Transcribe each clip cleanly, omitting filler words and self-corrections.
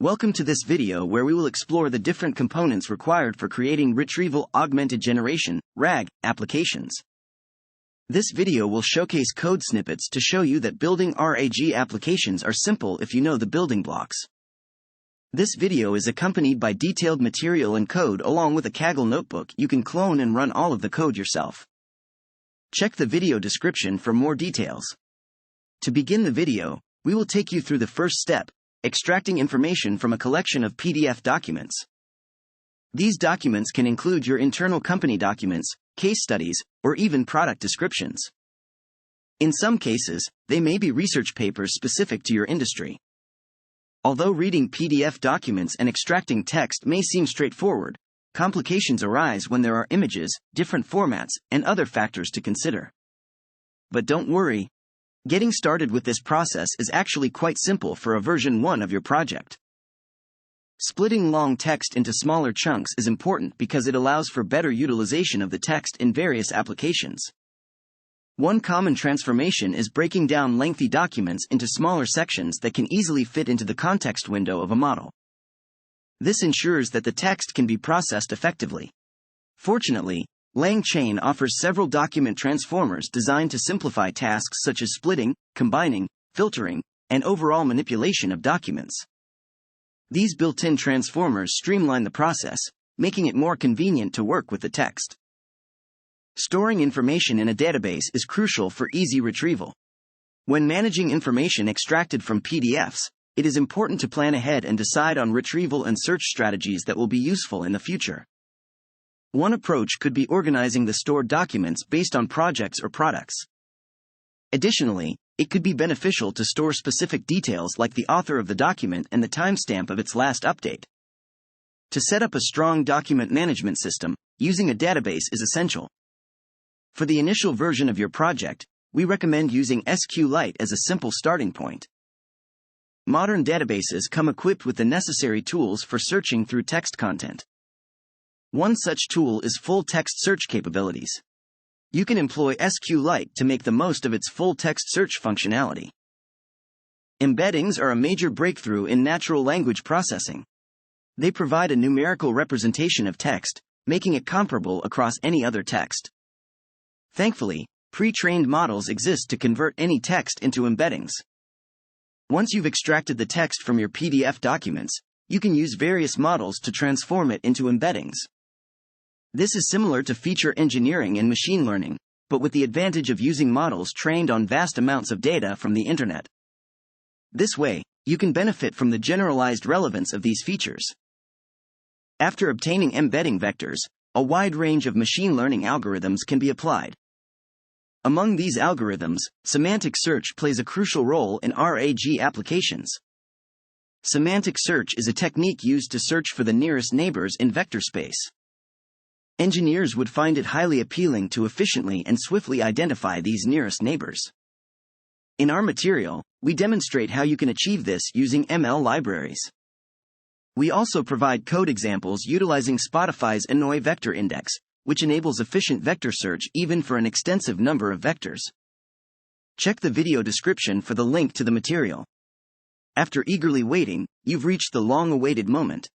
Welcome to this video where we will explore the different components required for creating Retrieval Augmented Generation (RAG) applications. This video will showcase code snippets to show you that building RAG applications are simple if you know the building blocks. This video is accompanied by detailed material and code along with a Kaggle notebook you can clone and run all of the code yourself. Check the video description for more details. To begin the video, we will take you through the first step, extracting information from a collection of PDF documents. These documents can include your internal company documents, case studies, or even product descriptions. In some cases, they may be research papers specific to your industry. Although reading PDF documents and extracting text may seem straightforward, complications arise when there are images, different formats, and other factors to consider. But don't worry. Getting started with this process is actually quite simple for a version 1 of your project. Splitting long text into smaller chunks is important because it allows for better utilization of the text in various applications. One common transformation is breaking down lengthy documents into smaller sections that can easily fit into the context window of a model. This ensures that the text can be processed effectively. Fortunately, LangChain offers several document transformers designed to simplify tasks such as splitting, combining, filtering, and overall manipulation of documents. These built-in transformers streamline the process, making it more convenient to work with the text. Storing information in a database is crucial for easy retrieval. When managing information extracted from PDFs, it is important to plan ahead and decide on retrieval and search strategies that will be useful in the future. One approach could be organizing the stored documents based on projects or products. Additionally, it could be beneficial to store specific details like the author of the document and the timestamp of its last update. To set up a strong document management system, using a database is essential. For the initial version of your project, we recommend using SQLite as a simple starting point. Modern databases come equipped with the necessary tools for searching through text content. One such tool is full-text search capabilities. You can employ SQLite to make the most of its full-text search functionality. Embeddings are a major breakthrough in natural language processing. They provide a numerical representation of text, making it comparable across any other text. Thankfully, pre-trained models exist to convert any text into embeddings. Once you've extracted the text from your PDF documents, you can use various models to transform it into embeddings. This is similar to feature engineering and machine learning, but with the advantage of using models trained on vast amounts of data from the internet. This way, you can benefit from the generalized relevance of these features. After obtaining embedding vectors, a wide range of machine learning algorithms can be applied. Among these algorithms, semantic search plays a crucial role in RAG applications. Semantic search is a technique used to search for the nearest neighbors in vector space. Engineers would find it highly appealing to efficiently and swiftly identify these nearest neighbors. In our material, we demonstrate how you can achieve this using ML libraries. We also provide code examples utilizing Spotify's Annoy vector index, which enables efficient vector search even for an extensive number of vectors. Check the video description for the link to the material. After eagerly waiting, you've reached the long-awaited moment.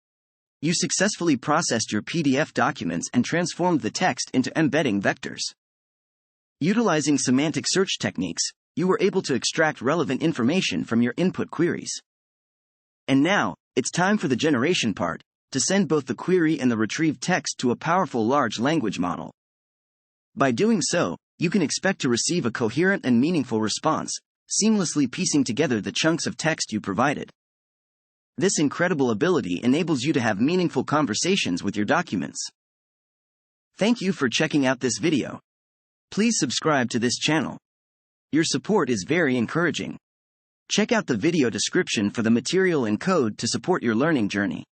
You successfully processed your PDF documents and transformed the text into embedding vectors. Utilizing semantic search techniques, you were able to extract relevant information from your input queries. And now, it's time for the generation part, to send both the query and the retrieved text to a powerful large language model. By doing so, you can expect to receive a coherent and meaningful response, seamlessly piecing together the chunks of text you provided. This incredible ability enables you to have meaningful conversations with your documents. Thank you for checking out this video. Please subscribe to this channel. Your support is very encouraging. Check out the video description for the material and code to support your learning journey.